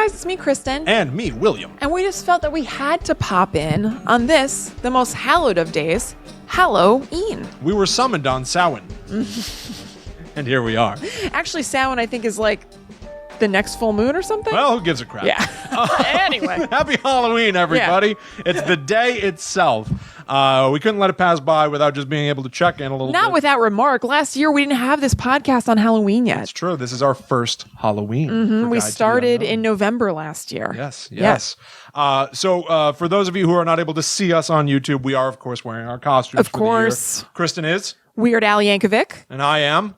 guys, it's me, Kristen. And me, William. And we just felt that we had to pop in on this, the most hallowed of days, Halloween. We were summoned on Samhain. And here we are. Actually, Samhain, I think, is like the next full moon or something. Well, who gives a crap? Yeah. Anyway. Happy Halloween, everybody. Yeah. It's the day itself. We couldn't let it pass by without just being able to check in a little bit. Not without remark. Last year, we didn't have this podcast on Halloween yet. It's true. This is our first Halloween. We started in November last year. Yes. So for those of you who are not able to see us on YouTube, we are, of course, wearing our costumes Of course. for the year. Kristen is. Weird Al Yankovic. And I am.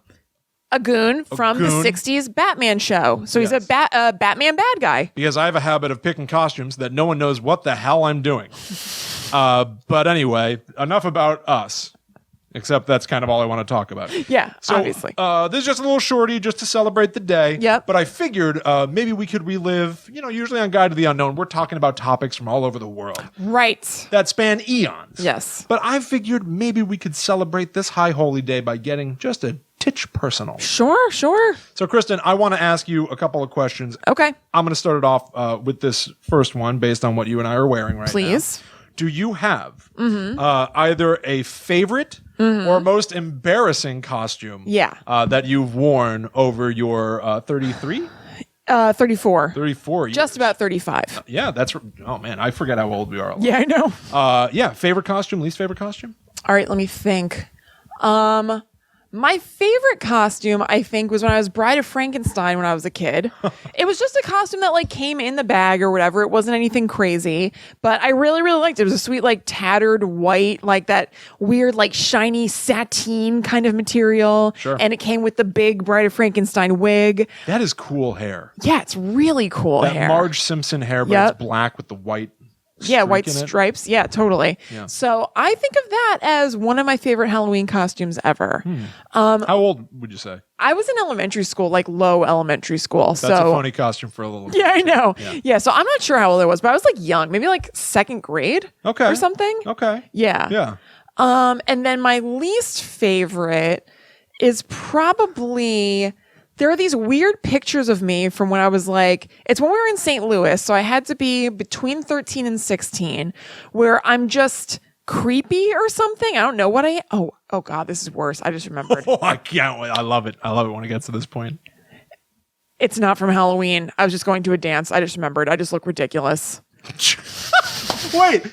A goon from the 60s Batman show. So he's a Batman bad guy. Because I have a habit of picking costumes that no one knows what the hell I'm doing. But anyway, enough about us. Except that's kind of all I want to talk about. Yeah, so, obviously. This is just a little shorty just to celebrate the day. Yep. But I figured maybe we could relive, usually on Guide to the Unknown, we're talking about topics from all over the world. Right. That span eons. Yes. But I figured maybe we could celebrate this high holy day by getting just a titch personal. Sure. So, Kristen, I want to ask you a couple of questions. Okay. I'm going to start it off with this first one based on what you and I are wearing right now. Please. Do you have either a favorite or most embarrassing costume that you've worn over your 33? 34. 34 years. Just about 35. Yeah, oh man, I forget how old we are. Yeah, I know. Favorite costume, least favorite costume? All right, let me think. My favorite costume, I think, was when I was Bride of Frankenstein when I was a kid. It was just a costume that came in the bag or whatever. It wasn't anything crazy, but I really, really liked it. It was a sweet, tattered white, that weird, shiny sateen kind of material. Sure. And it came with the big Bride of Frankenstein wig. That is cool hair. Yeah, it's really cool hair. Marge Simpson hair, but it's black with the white. Yeah, white stripes. Yeah, totally. Yeah. So I think of that as one of my favorite Halloween costumes ever. How old would you say? I was in elementary school, low elementary school. That's a funny costume for a little kid. Yeah, I know. Yeah, so I'm not sure how old I was, but I was young, maybe second grade or something. Okay. Yeah. Yeah. And then my least favorite is probably... There are these weird pictures of me from when I was it's when we were in St. Louis, so I had to be between 13 and 16, where I'm just creepy or something. I don't know what I am. Oh God, this is worse. I just remembered. Oh, I can't wait. I love it. I love it when it gets to this point. It's not from Halloween. I was just going to a dance. I just remembered. I just look ridiculous. Wait.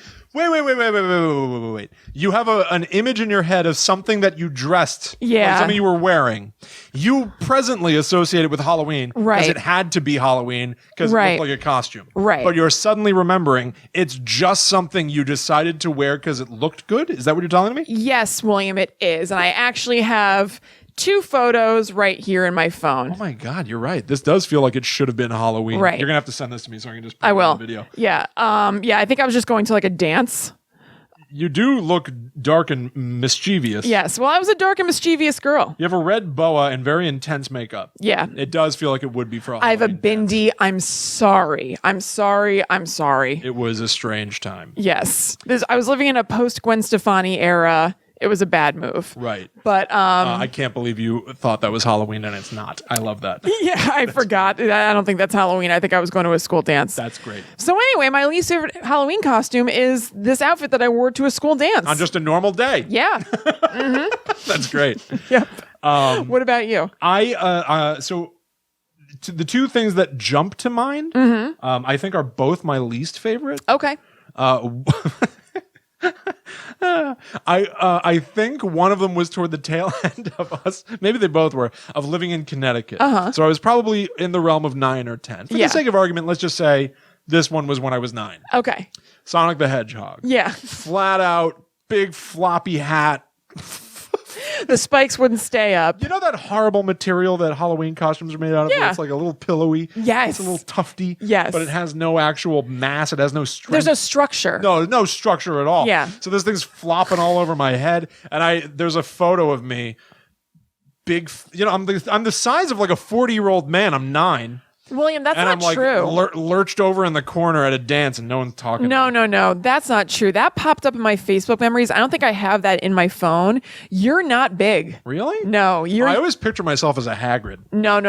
You have an image in your head of something that you dressed, something you were wearing. You presently associate it with Halloween because it had to be Halloween because it looked like a costume. Right. But you're suddenly remembering it's just something you decided to wear because it looked good? Is that what you're telling me? Yes, William, it is. And I actually have 2 photos right here in my phone. Oh my God, you're right. This does feel like it should have been Halloween. Right. You're going to have to send this to me so I can just put I it will. on the video. Yeah. I think I was just going to a dance. You do look dark and mischievous. Yes. Well, I was a dark and mischievous girl. You have a red boa and very intense makeup. Yeah. It does feel like it would be for Halloween. I have a bindi. I'm sorry. It was a strange time. Yes. I was living in a post-Gwen Stefani era. It was a bad move. Right. But I can't believe you thought that was Halloween and it's not. I love that. Yeah, I forgot. I don't think that's Halloween. I think I was going to a school dance. That's great. So anyway, my least favorite Halloween costume is this outfit that I wore to a school dance. On just a normal day. Yeah. That's great. Yep. What about you? So the 2 things that jump to mind, I think are both my least favorite. Okay. I think one of them was toward the tail end of us. Maybe they both were of living in Connecticut. So I was probably in the realm of 9 or 10. For the sake of argument, let's just say this one was when I was 9. Okay. Sonic the Hedgehog. Yeah. Flat out, big floppy hat. The spikes wouldn't stay up. You know that horrible material that Halloween costumes are made out of? Yeah. Where it's a little pillowy. Yes. It's a little tufty. Yes. But it has no actual mass. It has no strength. There's no structure. No structure at all. Yeah. So this thing's flopping all over my head. And there's a photo of me. Big, I'm the size of a 40-year-old man. I'm 9. William, that's and not I'm true. Lurched over in the corner at a dance and no one's talking. No. That's not true. That popped up in my Facebook memories. I don't think I have that in my phone. You're not big. Really? No. I always picture myself as a Hagrid. No.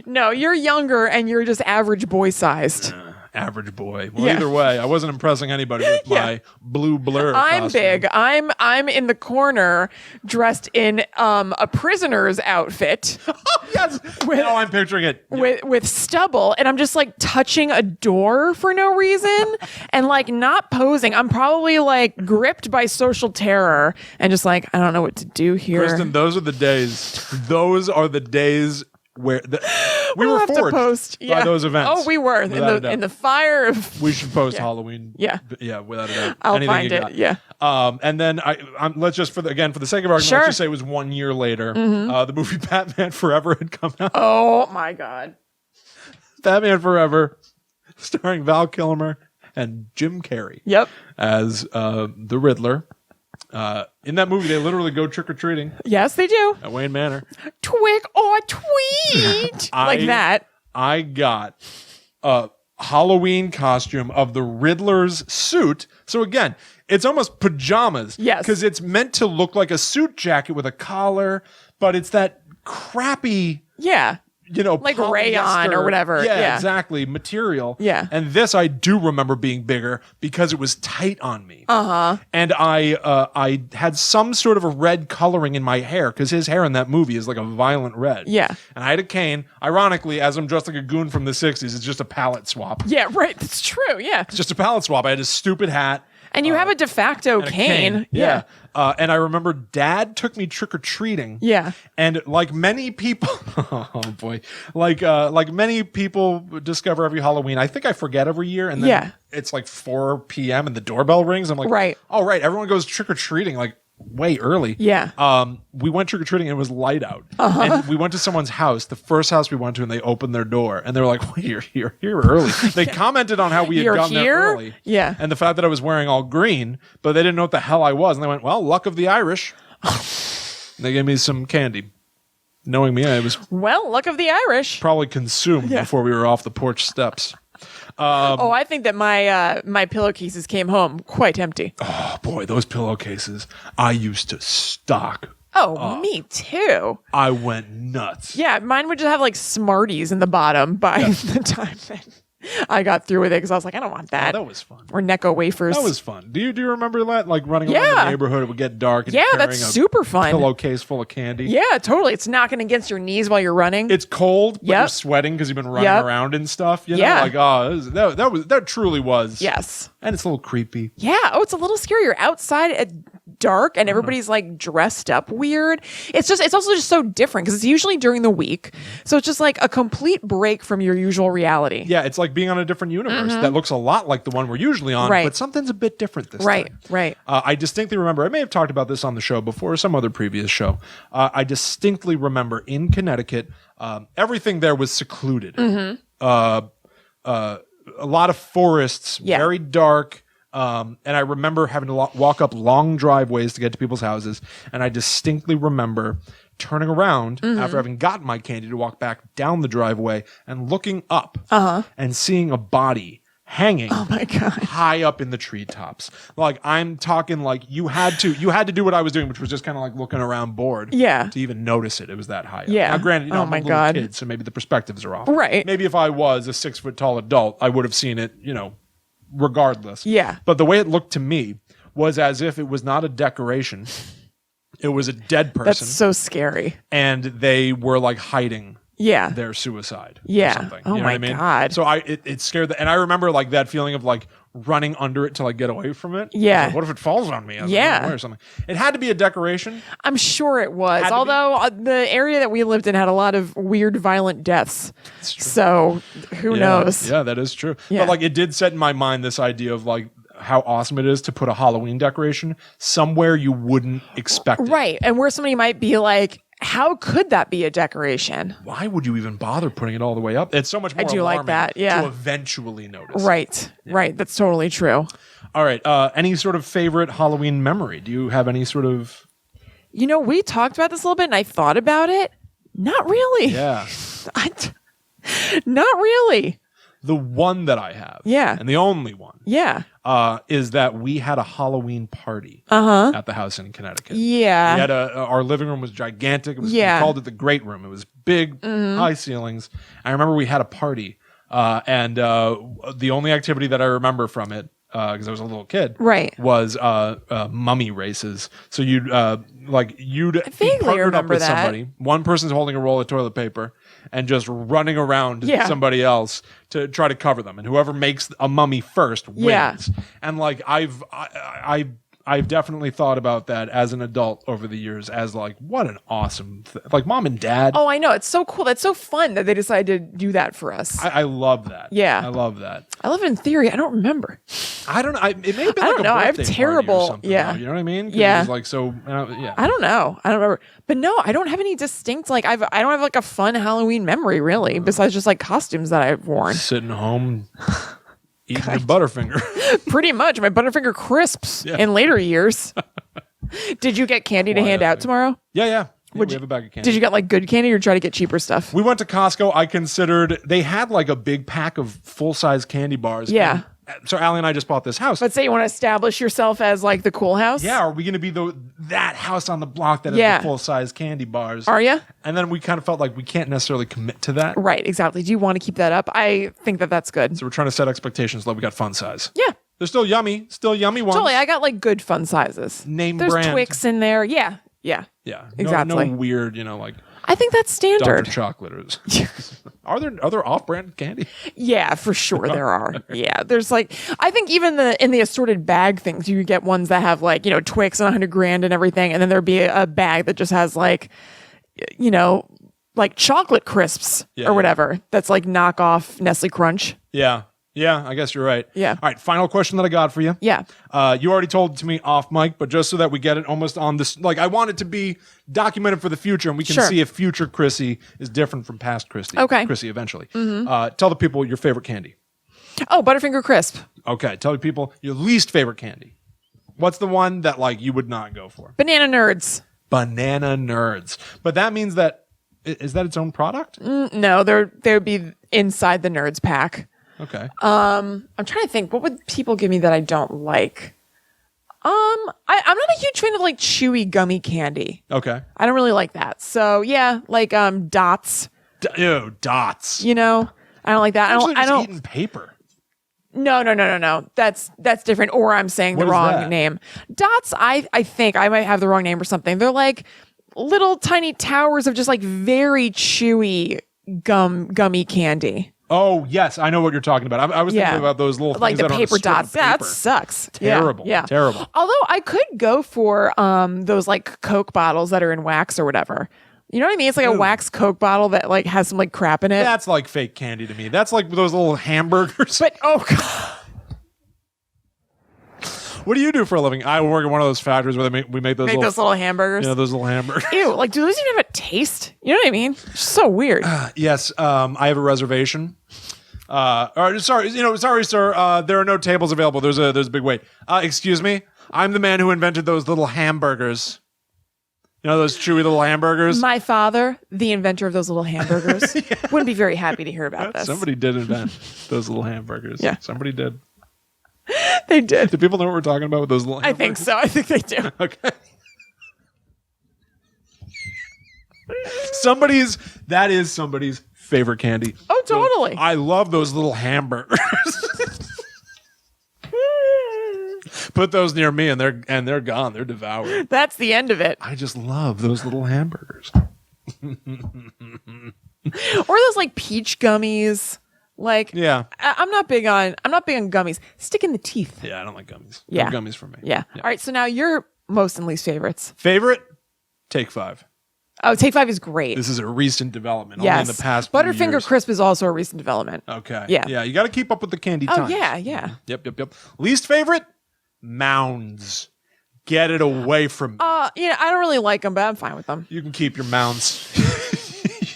No, you're younger and you're just average boy sized. Average boy. Well, either way, I wasn't impressing anybody with my blue blur. I'm costume. big. I'm in the corner dressed in a prisoner's outfit. Yes. I'm picturing it. With stubble, and I'm just like touching a door for no reason and like not posing. I'm probably like gripped by social terror and just like, I don't know what to do here. Kristen, those are the days. Those are the days where we were forged by those events. Oh, we were in the fire of. We should post Halloween. Yeah, without a doubt. I'll find it. Yeah. And then let's just for the sake of argument, let's just say it was 1 year later. The movie Batman Forever had come out. Oh my God. Batman Forever, starring Val Kilmer and Jim Carrey. Yep. As the Riddler. In that movie, they literally go trick-or-treating. Yes, they do. At Wayne Manor. Twick or tweet. Like that. I got a Halloween costume of the Riddler's suit. So again, it's almost pajamas. Yes. Because it's meant to look like a suit jacket with a collar, but it's that crappy... Yeah. Like rayon or whatever. Yeah, exactly. Material. Yeah. And this I do remember being bigger because it was tight on me. And I had some sort of a red coloring in my hair because his hair in that movie is like a violent red. Yeah. And I had a cane. Ironically, as I'm dressed like a goon from the 60s, it's just a palette swap. Yeah, right. That's true. Yeah. It's just a palette swap. I had a stupid hat. And you have a de facto cane. Yeah. And I remember Dad took me trick-or-treating. Yeah. And like many people, oh boy, like many people discover every Halloween, I think I forget every year. And then it's like 4 p.m. and the doorbell rings. I'm like, right. Oh, right. Everyone goes trick-or-treating like way early. Yeah. We went trick-or-treating and it was light out. And we went to someone's house, the first house we went to, and they opened their door and they were like, wait, you're here early. They commented on how we had gotten there early. Yeah. And the fact that I was wearing all green, but they didn't know what the hell I was. And they went, well, luck of the Irish. They gave me some candy. Knowing me, I was luck of the Irish. Probably consumed before we were off the porch steps. I think that my pillowcases came home quite empty. Oh boy, those pillowcases I used to stock. Oh, me too. I went nuts. Yeah, mine would just have like Smarties in the bottom by the time that I got through with it because I was like, I don't want that. Oh, that was fun. Or Necco wafers. That was fun. Do you remember that? Like running around the neighborhood, it would get dark. And that's super fun. Pillowcase full of candy. Yeah, totally. It's knocking against your knees while you're running. It's cold, but you're sweating because you've been running around and stuff. You know, like that truly was. Yes, and it's a little creepy. Yeah. Oh, it's a little scary. You're outside at dark and everybody's like dressed up weird. It's also just so different because it's usually during the week, so it's just like a complete break from your usual reality. Yeah, it's like being on a different universe that looks a lot like the one we're usually on, but something's a bit different this time. Right. I distinctly remember, I may have talked about this on the show before or some other previous show. I distinctly remember in Connecticut, everything there was secluded. A lot of forests, very dark. And I remember having to walk up long driveways to get to people's houses. And I distinctly remember turning around after having gotten my candy to walk back down the driveway and looking up and seeing a body hanging high up in the treetops. Like I'm talking like you had to do what I was doing, which was just kind of like looking around bored to even notice it. It was that high up. Now, granted, I'm a little kid, so maybe the perspectives are off. Right. Maybe if I was a 6 foot tall adult, I would have seen it, regardless. Yeah. But the way it looked to me was as if it was not a decoration. It was a dead person. That's so scary. And they were like hiding their suicide. Yeah. Or something. Oh you know my what I mean? God. So it scared and I remember like that feeling of like running under it to like get away from it. Yeah. Like, what if it falls on me? Or something. It had to be a decoration. I'm sure it was. Although the area that we lived in had a lot of weird, violent deaths. So who knows? Yeah, that is true. Yeah. But like it did set in my mind this idea of like how awesome it is to put a Halloween decoration somewhere you wouldn't expect it. Right. And where somebody might be like, how could that be a decoration? Why would you even bother putting it all the way up? It's so much more like that, to eventually notice. Right. Yeah. Right. That's totally true. All right. Any sort of favorite Halloween memory? Do you have any sort of... we talked about this a little bit and I thought about it. Not really. Yeah. Not really. The one that I have, Yeah. and the only one, Yeah. is that we had a Halloween party at the house in Connecticut. Yeah. We had our living room was gigantic. It was, Yeah. We called it the Great Room. It was big, high ceilings. I remember we had a party, and the only activity that I remember from it, because I was a little kid, Right. was mummy races. So you'd be vaguely partnered up remember with that. somebody. One person's holding a roll of toilet paper and just running around Yeah. somebody else to try to cover them, and whoever makes a mummy first wins. Yeah. And like I've definitely thought about that as an adult over the years as like what an awesome like mom and dad. Oh, I know. It's so cool. That's so fun that they decided to do that for us. I love that. Yeah. I love that. I love it in theory. I don't remember. I don't know. It may have been I like don't a know. I have birthday terrible- party or something, yeah. though, you know what I mean? 'Cause Yeah. It was like so. Yeah. I don't know. I don't remember. But no, I don't have any distinct I don't have like a fun Halloween memory really, besides just like costumes that I've worn. Sitting home eating a Butterfinger. Pretty much my Butterfinger crisps Yeah. in later years. Did you get candy to hand out Quietly. tomorrow? Yeah. Would we you- have a bag of candy. Did you get like good candy or try to get cheaper stuff? We went to Costco. I considered they had like a big pack of full size candy bars. Yeah. And so Allie and I just bought this house. Let's say you want to establish yourself as like the cool house. Yeah, are we going to be that house on the block that has Yeah. the full size candy bars? Are you? And then we kind of felt like we can't necessarily commit to that. Right, exactly. Do you want to keep that up? I think that that's good. So we're trying to set expectations low. We got fun size. Yeah, They're still yummy ones. totally. I got like good fun sizes. Name There's brand. Twix in there. Yeah. Yeah. Exactly. No weird, like I think that's Dr. standard. Chocolate. Are there off-brand candy? Yeah, for sure there are. Yeah, there's like I think even in the assorted bag things, you get ones that have like Twix and 100 grand and everything, and then there'd be a bag that just has like like chocolate crisps or whatever. That's like knockoff Nestle Crunch. Yeah, I guess you're right. Yeah. All right, final question that I got for you. Yeah. You already told it to me off mic, but just so that we get it almost on this, like I want it to be documented for the future, and we can Sure. see if future Chrissy is different from past Chrissy. Okay. Chrissy eventually. Tell the people your favorite candy. Oh, Butterfinger crisp. Okay, tell the people your least favorite candy. What's the one that like you would not go for? Banana Nerds. Banana Nerds. But that means that is that its own product? No, they would be inside the Nerds pack. Okay. I'm trying to think. What would people give me that I don't like? I'm not a huge fan of like chewy gummy candy. Okay. I don't really like that. So yeah, like dots. Ew, dots. I don't like that. Usually I just don't. eating paper. No. That's different. Or I'm saying What the is wrong that? name. Dots. I think I might have the wrong name or something. They're like little tiny towers of just like very chewy gummy candy. Oh, yes, I know what you're talking about. I was thinking about those little like things the that are on a paper strip of dots. That paper. sucks. Terrible. Yeah. Terrible. Although I could go for those like Coke bottles that are in wax or whatever. You know what I mean? It's like a wax Coke bottle that like has some like crap in it. That's like fake candy to me. That's like those little hamburgers. But oh god. What do you do for a living? I work at one of those factories where we make those little hamburgers. those little hamburgers. Ew, like do those even have a taste? You know what I mean? It's just so weird. Yes, I have a reservation. Sorry, sir. There are no tables available. There's a big wait. Excuse me. I'm the man who invented those little hamburgers. Those chewy little hamburgers. My father, the inventor of those little hamburgers, wouldn't be very happy to hear about this. Somebody did invent those little hamburgers. Yeah. Somebody did. They did. Do people know what we're talking about with those little I hamburgers? think so. I think they do. Okay. That is somebody's favorite candy. Oh, totally. I love those little hamburgers. Put those near me and they're gone. They're devoured. That's the end of it. I just love those little hamburgers. Or those like peach gummies. Like Yeah. I'm not big on gummies. Stick in the teeth. Yeah, I don't like gummies. Yeah. No gummies for me. Yeah. All right. So now your most and least favorites. Favorite? Take 5. Oh, Take 5 is great. This is a recent development. Yes. Only in the past few Butterfinger years. crisp is also a recent development. Okay. Yeah. Yeah. You got to keep up with the candy Oh times. yeah. Yep. Least favorite? Mounds. Get it away from me. I don't really like them, but I'm fine with them. You can keep your mounds.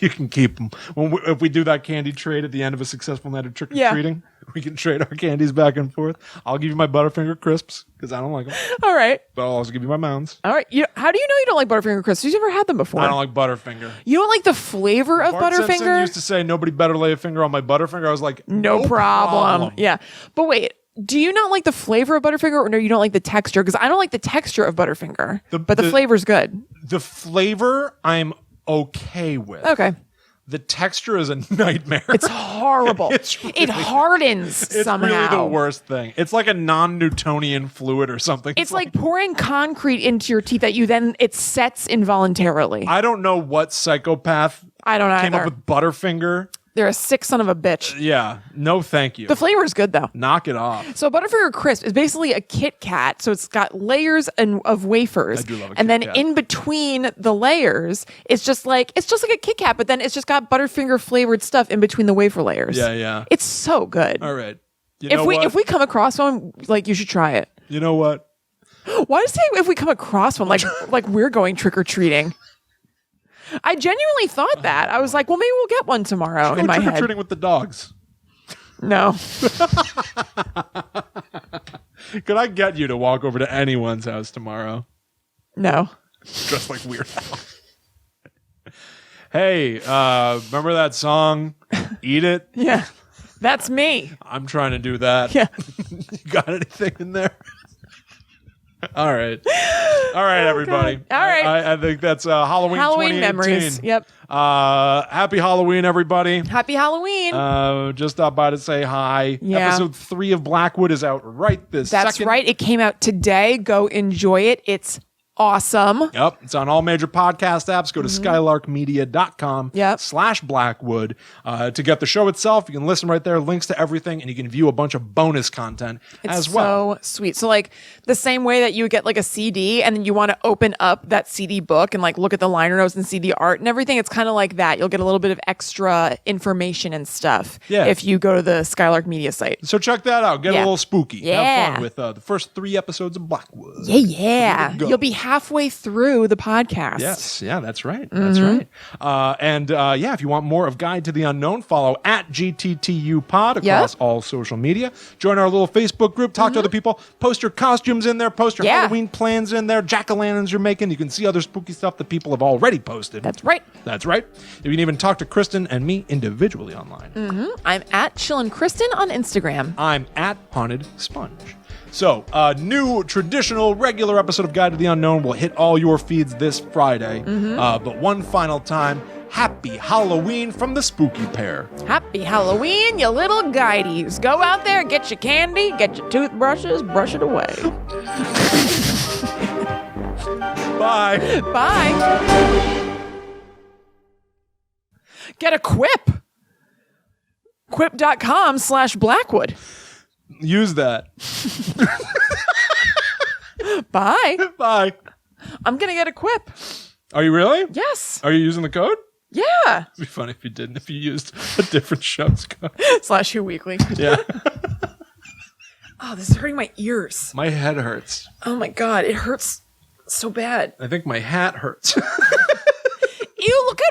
You can keep them. If we do that candy trade at the end of a successful night of trick-or-treating, we can trade our candies back and forth. I'll give you my Butterfinger Crisps because I don't like them. All right. But I'll also give you my Mounds. All right. How do you know you don't like Butterfinger crisps? You've never had them before. I don't like Butterfinger. You don't like the flavor of Bart Simpson Butterfinger? used to say, nobody better lay a finger on my Butterfinger. I was like, No problem. Yeah. But wait, do you not like the flavor of Butterfinger or no, you don't like the texture? Because I don't like the texture of Butterfinger, but the flavor's good. The flavor I'm okay with. Okay. The texture is a nightmare. It's horrible. It hardens It's somehow. really the worst thing. It's like a non-Newtonian fluid or something. It's like pouring concrete into your teeth that it sets involuntarily. I don't know what psychopath I don't came either. up with Butterfinger. They're a sick son of a bitch. Yeah. No, thank you. The flavor is good though. Knock it off. So Butterfinger Crisp is basically a Kit Kat. So it's got layers of wafers. I do love a and Kit then Kat. in between the layers, it's just like a Kit Kat, but then it's just got Butterfinger flavored stuff in between the wafer layers. Yeah, yeah. It's so good. All right. You know If we come across one, like you should try it. You know what? Why does it say if we come across one like we're going trick or treating? I genuinely thought that. I was like, well, maybe we'll get one tomorrow in my head. Trick-or-treating with the dogs. No. Could I get you to walk over to anyone's house tomorrow? No. Just like Weird Al. Hey, remember that song, Eat It? Yeah. That's me. I'm trying to do that. Yeah. You got anything in there? All right, everybody. God. All right. I think that's Halloween 2018. Memories. Yep. Happy Halloween, everybody. Happy Halloween. Just stopped by to say hi. Yeah. Episode 3 of Blackwood is out right this That's second. right. It came out today. Go enjoy it. It's awesome. Yep. It's on all major podcast apps. Go to skylarkmedia.com Yep. /Blackwood to get the show itself. You can listen right there, links to everything, and you can view a bunch of bonus content as well. So sweet. So like the same way that you would get like a CD and then you want to open up that CD book and like look at the liner notes and see the art and everything. It's kind of like that. You'll get a little bit of extra information and stuff if you go to the Skylark Media site. So check that out. Get a little spooky. Yeah. Have fun with the first 3 episodes of Blackwood. Yeah. Go. You'll be halfway through the podcast. Yes, yeah, that's right. That's right. If you want more of Guide to the Unknown, follow at GTTU Pod across all social media. Join our little Facebook group. Talk to other people. Post your costumes in there. Post your Halloween plans in there. Jack-o'-lanterns you're making. You can see other spooky stuff that people have already posted. That's right. That's right. You can even talk to Kristen and me individually online. I'm at Chillin' Kristen on Instagram. I'm at Haunted Sponge. So, a new traditional regular episode of Guide to the Unknown will hit all your feeds this Friday. But one final time, happy Halloween from the spooky pair. Happy Halloween, you little guideys. Go out there, get your candy, get your toothbrushes, brush it away. Bye. Bye. Get a Quip. Quip.com/Blackwood. Use that. Bye. Bye. I'm going to get a Quip. Are you really? Yes. Are you using the code? Yeah. It'd be funny if you didn't, if you used a different show's code. /Who Weekly. Yeah. Oh, this is hurting my ears. My head hurts. Oh my God. It hurts so bad. I think my hat hurts. Ew, look how